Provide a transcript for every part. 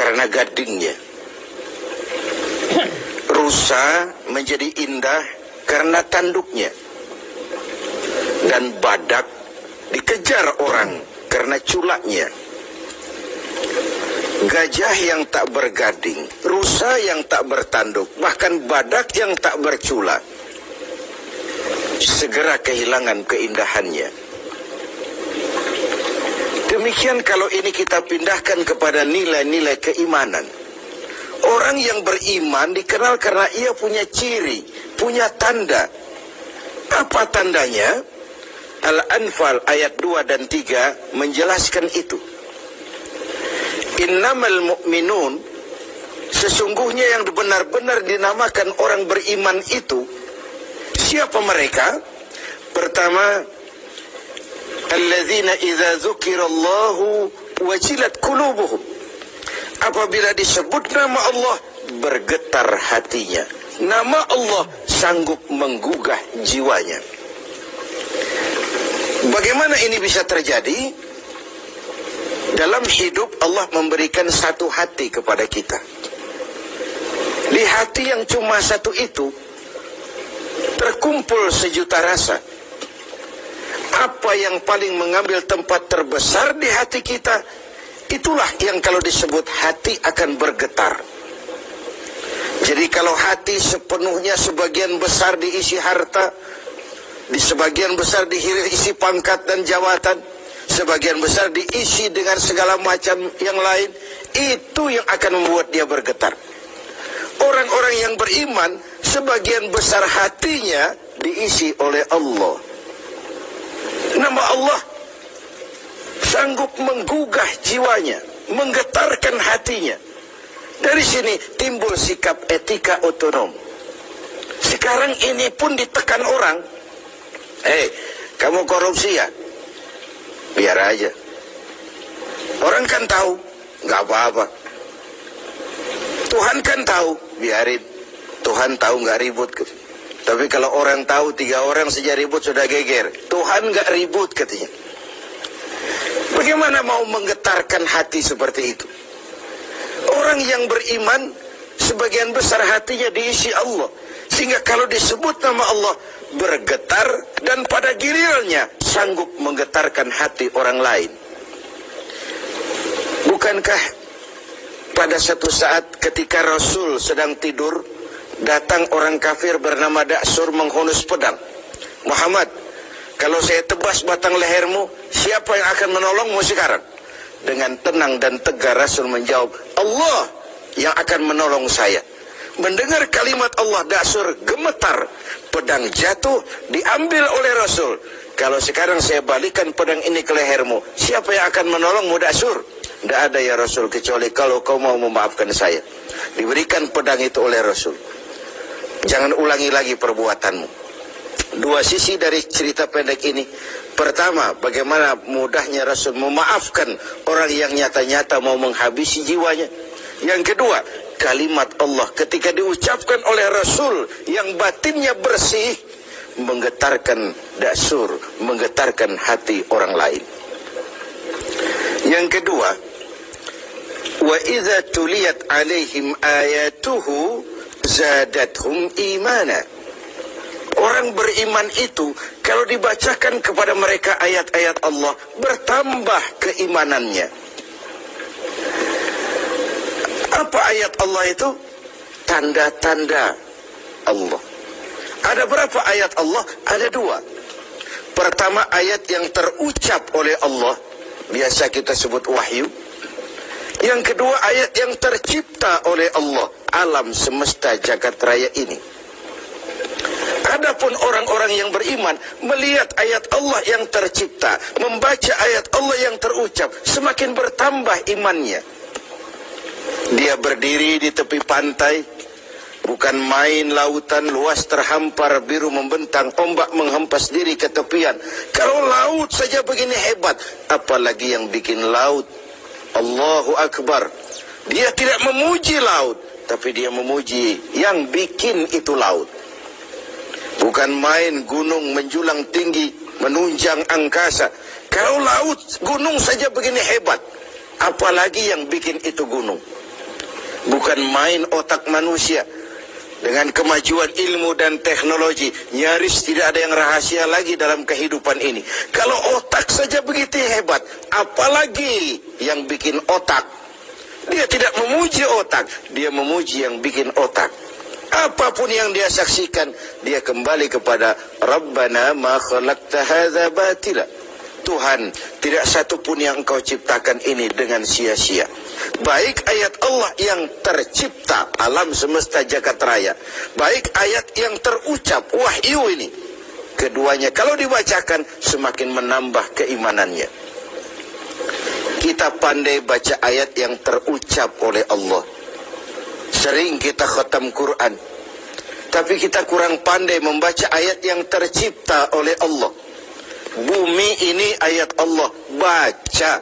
karena gadingnya. Rusa menjadi indah karena tanduknya. Dan badak dikejar orang karena culaknya. Gajah yang tak bergading, rusa yang tak bertanduk, bahkan badak yang tak bercula, segera kehilangan keindahannya. Demikian kalau ini kita pindahkan kepada nilai-nilai keimanan. Orang yang beriman dikenal karena ia punya ciri, punya tanda. Apa tandanya? Al-Anfal ayat 2 dan 3 menjelaskan itu. Innamal mu'minun, sesungguhnya yang benar-benar dinamakan orang beriman itu, siapa mereka? Pertama, alladzina idza dzukirallahu wajilat qulubuhum. Apabila disebut nama Allah, bergetar hatinya. Nama Allah sanggup menggugah jiwanya. Bagaimana ini bisa terjadi? Dalam hidup Allah memberikan satu hati kepada kita. Di hati yang cuma satu itu terkumpul sejuta rasa. Apa yang paling mengambil tempat terbesar di hati kita, itulah yang kalau disebut hati akan bergetar. Jadi kalau hati sepenuhnya sebagian besar diisi harta, di sebagian besar diisi pangkat dan jawatan, sebagian besar diisi dengan segala macam yang lain, itu yang akan membuat dia bergetar. Orang-orang yang beriman, sebagian besar hatinya diisi oleh Allah. Nama Allah sanggup menggugah jiwanya, menggetarkan hatinya. Dari sini timbul sikap etika otonom. Sekarang ini pun ditekan orang. Kamu korupsi ya? Biar aja. Orang kan tahu, nggak apa-apa. Tuhan kan tahu, biarin. Tuhan tahu nggak ribut. Tapi kalau orang tahu, 3 orang saja ribut sudah geger. Tuhan nggak ribut katanya. Bagaimana mau menggetarkan hati seperti itu? Orang yang beriman, sebagian besar hatinya diisi Allah. Sehingga kalau disebut nama Allah, bergetar dan pada gilirannya sanggup menggetarkan hati orang lain. Bukankah pada satu saat ketika Rasul sedang tidur, datang orang kafir bernama Da'sur menghunus pedang. Muhammad, kalau saya tebas batang lehermu, siapa yang akan menolongmu sekarang? Dengan tenang dan tegar Rasul menjawab, Allah yang akan menolong saya. Mendengar kalimat Allah, Da'sur gemetar, pedang jatuh, diambil oleh Rasul. Kalau sekarang saya balikan pedang ini ke lehermu, siapa yang akan menolongmu, Da'sur? Tidak ada ya Rasul, kecuali kalau kau mau memaafkan saya. Diberikan pedang itu oleh Rasul. Jangan ulangi lagi perbuatanmu. 2 sisi dari cerita pendek ini. Pertama, bagaimana mudahnya Rasul memaafkan orang yang nyata-nyata mau menghabisi jiwanya. Yang kedua, kalimat Allah ketika diucapkan oleh Rasul yang batinnya bersih, menggetarkan Da'sur, menggetarkan hati orang lain. Yang kedua, wa idza tuliyat alaihim ayatuhu zadathum imana. Orang beriman itu kalau dibacakan kepada mereka ayat-ayat Allah, bertambah keimanannya. Apa ayat Allah itu? Tanda-tanda Allah. Ada berapa ayat Allah? Ada 2. Pertama, ayat yang terucap oleh Allah, biasa kita sebut wahyu. Yang kedua, ayat yang tercipta oleh Allah, alam semesta jagat raya ini. Adapun orang-orang yang beriman melihat ayat Allah yang tercipta, membaca ayat Allah yang terucap, semakin bertambah imannya. Dia berdiri di tepi pantai, bukan main lautan luas terhampar biru membentang, ombak menghempas diri ke tepian. Kalau laut saja begini hebat, apalagi yang bikin laut. Allahu Akbar. Dia tidak memuji laut, tapi dia memuji yang bikin itu laut. Bukan main gunung menjulang tinggi, menunjang angkasa. Kalau laut, gunung saja begini hebat, apalagi yang bikin itu gunung. Bukan main otak manusia. Dengan kemajuan ilmu dan teknologi, nyaris tidak ada yang rahasia lagi dalam kehidupan ini. Kalau otak saja begitu hebat, apalagi yang bikin otak. Dia tidak memuji otak, dia memuji yang bikin otak. Apapun yang dia saksikan, dia kembali kepada Rabbana ma khalaqta hadza batila. Tuhan, tidak satu pun yang Engkau ciptakan ini dengan sia-sia. Baik ayat Allah yang tercipta, alam semesta jagat raya, baik ayat yang terucap, wahyu ini. Keduanya kalau dibacakan semakin menambah keimanannya. Kita pandai baca ayat yang terucap oleh Allah. Sering kita khatam Quran, tapi kita kurang pandai membaca ayat yang tercipta oleh Allah. Bumi ini ayat Allah, baca.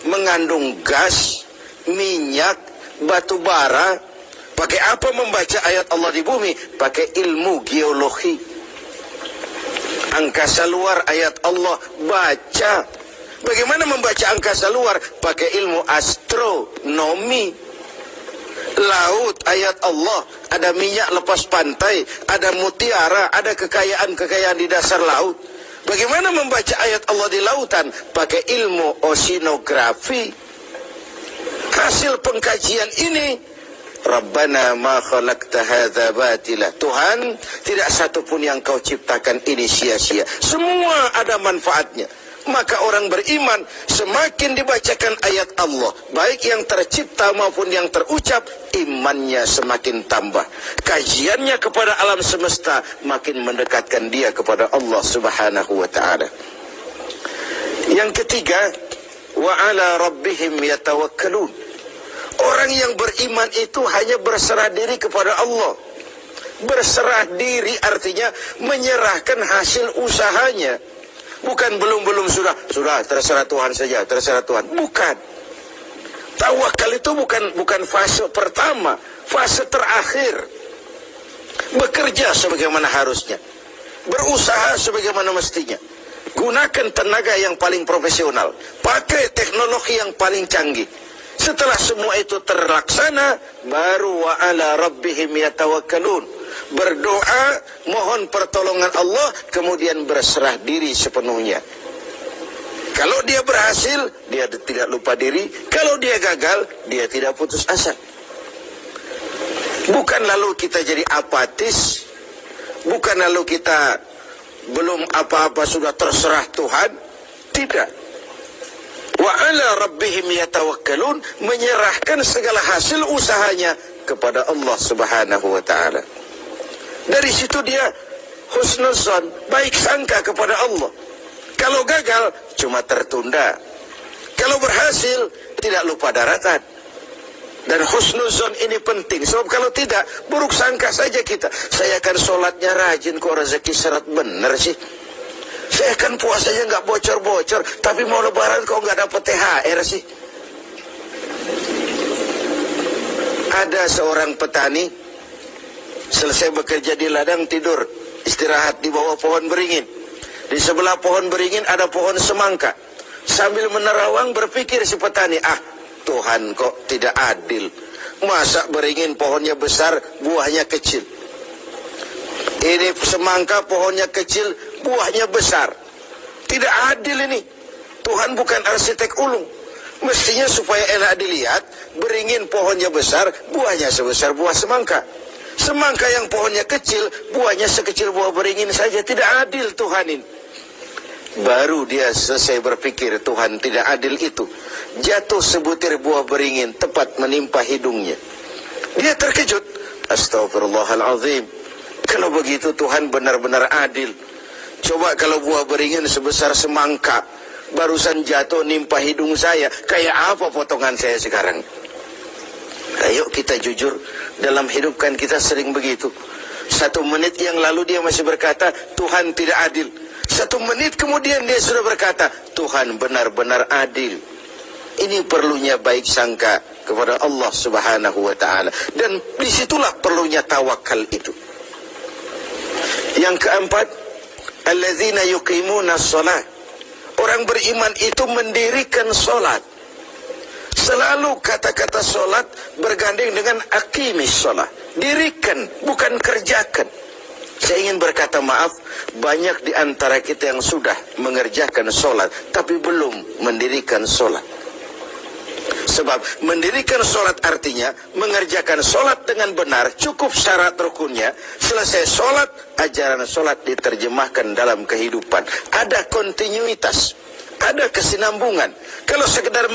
Mengandung gas, minyak, batu bara. Pakai apa membaca ayat Allah di bumi? Pakai ilmu geologi. Angkasa luar ayat Allah, baca. Bagaimana membaca angkasa luar? Pakai ilmu astronomi. Laut ayat Allah, ada minyak lepas pantai, ada mutiara, ada kekayaan-kekayaan di dasar laut. Bagaimana membaca ayat Allah di lautan? Pakai ilmu oceanografi. Hasil pengkajian ini, Rabbana ma khalaqta hadza batila. Tuhan, tidak satu pun yang Kau ciptakan ini sia-sia. Semua ada manfaatnya. Maka orang beriman semakin dibacakan ayat Allah, baik yang tercipta maupun yang terucap, imannya semakin tambah. Kajiannya kepada alam semesta makin mendekatkan dia kepada Allah Subhanahu wa ta'ala. Yang ketiga, wa ala rabbihim yatawakkalun. Orang yang beriman itu hanya berserah diri kepada Allah. Berserah diri artinya menyerahkan hasil usahanya. Bukan belum sudah terserah Tuhan saja, terserah Tuhan. Bukan. Tawakal itu bukan fase pertama, fase terakhir. Bekerja sebagaimana harusnya, berusaha sebagaimana mestinya. Gunakan tenaga yang paling profesional, pakai teknologi yang paling canggih. Setelah semua itu terlaksana, baru wa ala rabbihim yatawakkalun. Berdoa, mohon pertolongan Allah, kemudian berserah diri sepenuhnya. Kalau dia berhasil, dia tidak lupa diri. Kalau dia gagal, dia tidak putus asa. Bukan lalu kita jadi apatis, bukan lalu kita belum apa-apa sudah terserah Tuhan. Tidak. Wa ala rabbihim yatawakkalun, menyerahkan segala hasil usahanya kepada Allah Subhanahu wa ta'ala. Dari situ dia husnuzon, baik sangka kepada Allah. Kalau gagal, cuma tertunda. Kalau berhasil, tidak lupa daratan. Dan husnuzon ini penting. Sebab kalau tidak, buruk sangka saja kita. Saya akan sholatnya rajin, kok rezeki seret bener sih. Saya akan puasanya nggak bocor-bocor, tapi mau lebaran kok nggak dapat THR sih. Ada seorang petani, selesai bekerja di ladang, tidur, istirahat di bawah pohon beringin. Di sebelah pohon beringin ada pohon semangka. Sambil menerawang berpikir si petani, Tuhan kok tidak adil. Masa beringin pohonnya besar, buahnya kecil. Ini semangka pohonnya kecil, buahnya besar. Tidak adil ini. Tuhan bukan arsitek ulung. Mestinya supaya enak dilihat, beringin pohonnya besar, buahnya sebesar buah semangka. Semangka yang pohonnya kecil, buahnya sekecil buah beringin saja. Tidak adil Tuhan ini. Baru dia selesai berpikir Tuhan tidak adil itu, jatuh sebutir buah beringin tepat menimpa hidungnya. Dia terkejut. Astagfirullahaladzim. Kalau begitu Tuhan benar-benar adil. Coba kalau buah beringin sebesar semangka barusan jatuh nimpa hidung saya, kayak apa potongan saya sekarang? Ayo kita jujur, dalam hidup kan kita sering begitu. 1 menit yang lalu dia masih berkata Tuhan tidak adil. 1 menit kemudian dia sudah berkata Tuhan benar-benar adil. Ini perlunya baik sangka kepada Allah Subhanahu wa ta'ala. Dan disitulah perlunya tawakal itu. Yang keempat, alladzina yuqimuna shalah. Orang beriman itu mendirikan salat. Selalu kata-kata solat bergandeng dengan aqimis sholat. Dirikan, bukan kerjakan. Saya ingin berkata maaf, banyak di antara kita yang sudah mengerjakan solat, tapi belum mendirikan solat. Sebab mendirikan solat artinya mengerjakan solat dengan benar, cukup syarat rukunnya. Selesai solat, ajaran solat diterjemahkan dalam kehidupan. Ada kontinuitas, ada kesinambungan. Kalau sekedar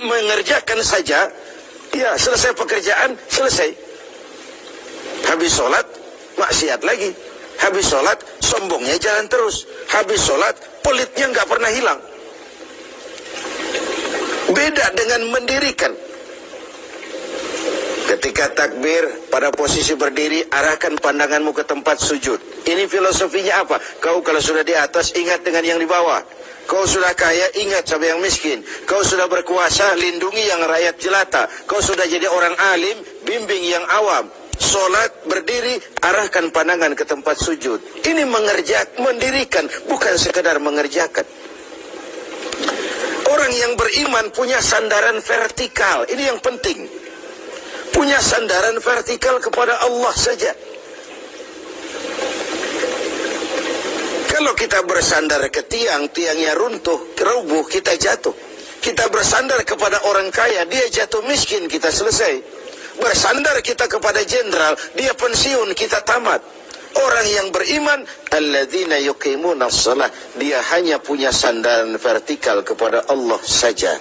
mengerjakan saja, ya selesai pekerjaan, selesai. Habis solat, maksiat lagi. Habis sholat, sombongnya jalan terus. Habis sholat, pelitnya nggak pernah hilang. Beda dengan mendirikan. Ketika takbir, pada posisi berdiri, arahkan pandanganmu ke tempat sujud. Ini filosofinya apa? Kau kalau sudah di atas, ingat dengan yang di bawah. Kau sudah kaya, ingat sama yang miskin. Kau sudah berkuasa, lindungi yang rakyat jelata. Kau sudah jadi orang alim, bimbing yang awam. Solat, berdiri, arahkan pandangan ke tempat sujud. Ini mendirikan, bukan sekedar mengerjakan. Orang yang beriman punya sandaran vertikal. Ini yang penting. Punya sandaran vertikal kepada Allah saja. Kalau kita bersandar ke tiang, tiangnya runtuh, rubuh, kita jatuh. Kita bersandar kepada orang kaya, dia jatuh miskin, kita selesai. Bersandar kita kepada jenderal, dia pensiun, kita tamat. Orang yang beriman, alladzina yuqimuna shalah, dia hanya punya sandaran vertikal kepada Allah saja.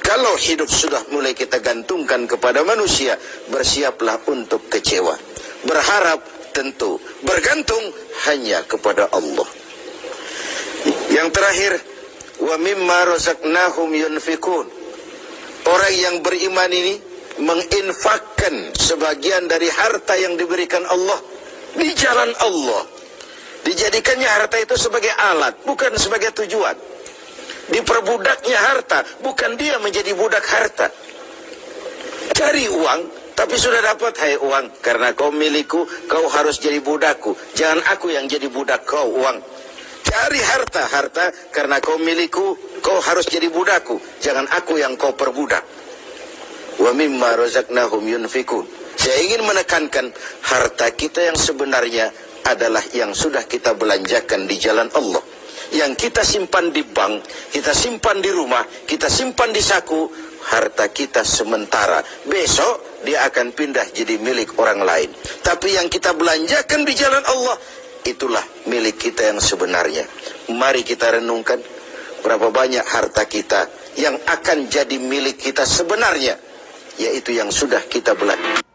Kalau hidup sudah mulai kita gantungkan kepada manusia, bersiaplah untuk kecewa. Berharap tentu, bergantung hanya kepada Allah. Yang terakhir, wa mimma razaqnahum yunfikun. Orang yang beriman ini menginfakkan sebagian dari harta yang diberikan Allah di jalan Allah. Dijadikannya harta itu sebagai alat, bukan sebagai tujuan. Diperbudaknya harta, bukan dia menjadi budak harta. Cari uang, tapi sudah dapat, hai uang, karena kau milikku, kau harus jadi budakku. Jangan aku yang jadi budak kau, uang. Cari harta, karena kau milikku, kau harus jadi budakku. Jangan aku yang kau perbudak. Wa mimma razaqnahum yunfikun. Saya ingin menekankan, harta kita yang sebenarnya adalah yang sudah kita belanjakan di jalan Allah. Yang kita simpan di bank, kita simpan di rumah, kita simpan di saku, harta kita sementara. Besok dia akan pindah jadi milik orang lain. Tapi yang kita belanjakan di jalan Allah, itulah milik kita yang sebenarnya. Mari kita renungkan, berapa banyak harta kita yang akan jadi milik kita sebenarnya, yaitu yang sudah kita belanja.